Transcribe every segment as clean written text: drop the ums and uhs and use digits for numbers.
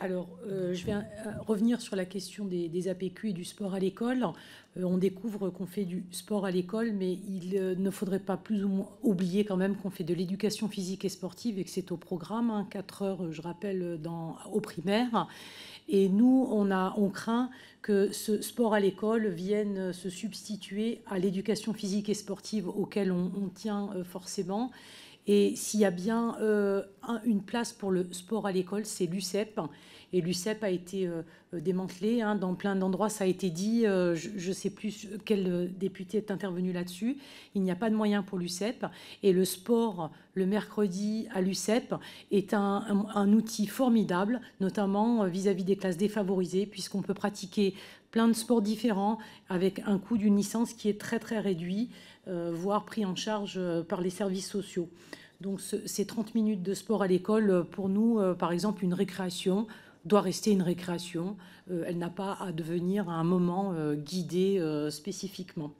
Alors, je vais revenir sur la question des APQ et du sport à l'école. On découvre qu'on fait du sport à l'école, mais il ne faudrait pas plus ou moins oublier quand même qu'on fait de l'éducation physique et sportive et que c'est au programme, hein, 4 heures, je rappelle, au primaire. Et nous, on craint que ce sport à l'école vienne se substituer à l'éducation physique et sportive auquel on tient forcément. Et s'il y a bien une place pour le sport à l'école, c'est l'UCEP. Et l'UCEP a été démantelé, hein, dans plein d'endroits, ça a été dit. Je ne sais plus quel député est intervenu là-dessus. Il n'y a pas de moyens pour l'UCEP. Et le sport, le mercredi à l'UCEP, est un outil formidable, notamment vis-à-vis des classes défavorisées, puisqu'on peut pratiquer plein de sports différents avec un coût d'une licence qui est très très réduit, voire pris en charge par les services sociaux. Donc ces 30 minutes de sport à l'école, pour nous, par exemple, une récréation doit rester une récréation. Elle n'a pas à devenir un moment guidé spécifiquement.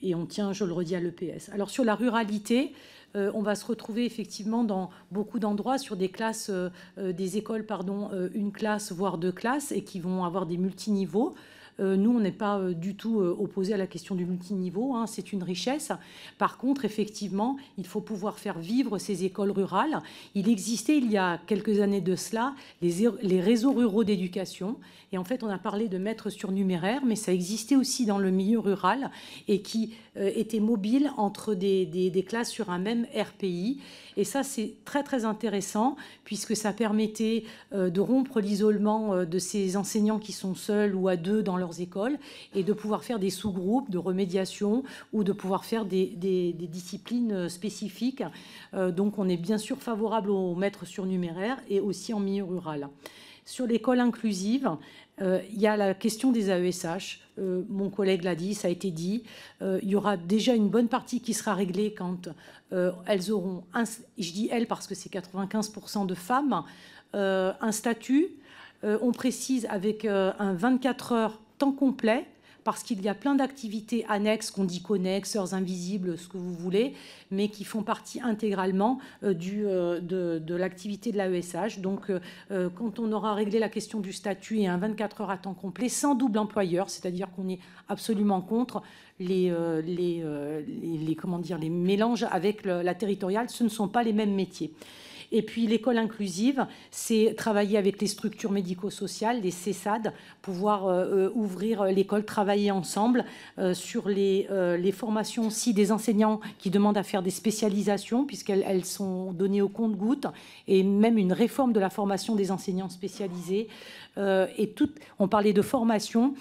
Et on tient, je le redis, à l'EPS. Alors sur la ruralité, on va se retrouver effectivement dans beaucoup d'endroits sur des classes, des écoles, pardon, une classe, voire 2 classes, et qui vont avoir des multiniveaux. Nous, on n'est pas du tout opposé à la question du multiniveau, hein, c'est une richesse. Par contre, effectivement, il faut pouvoir faire vivre ces écoles rurales. Il existait, il y a quelques années de cela, les réseaux ruraux d'éducation. Et en fait, on a parlé de maîtres surnuméraires, mais ça existait aussi dans le milieu rural et qui étaient mobiles entre des classes sur un même RPI. Et ça, c'est très, très intéressant, puisque ça permettait de rompre l'isolement de ces enseignants qui sont seuls ou à deux dans leurs écoles et de pouvoir faire des sous-groupes de remédiation ou de pouvoir faire des disciplines spécifiques. Donc, on est bien sûr favorable aux maîtres surnuméraires et aussi en milieu rural. Sur l'école inclusive, il y a la question des AESH. Mon collègue l'a dit, ça a été dit. Il y aura déjà une bonne partie qui sera réglée quand elles auront, je dis elles parce que c'est 95% de femmes, un statut. On précise avec un 24 heures temps complet, parce qu'il y a plein d'activités annexes, qu'on dit connexes, heures invisibles, ce que vous voulez, mais qui font partie intégralement de l'activité de l'AESH. Donc, quand on aura réglé la question du statut et un 24 heures à temps complet, sans double employeur, c'est-à-dire qu'on est absolument contre les mélanges avec la territoriale, ce ne sont pas les mêmes métiers. Et puis l'école inclusive, c'est travailler avec les structures médico-sociales, les CESAD, pouvoir ouvrir l'école, travailler ensemble sur les formations aussi des enseignants qui demandent à faire des spécialisations, puisqu'elles sont données au compte-gouttes, et même une réforme de la formation des enseignants spécialisés. On parlait de formation.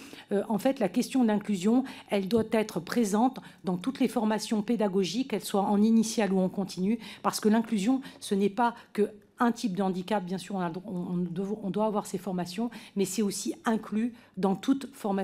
En fait, la question de l'inclusion, elle doit être présente dans toutes les formations pédagogiques, qu'elles soient en initiale ou en continu, parce que l'inclusion, ce n'est pas qu'un type de handicap. Bien sûr, on doit avoir ces formations, mais c'est aussi inclus dans toute formation.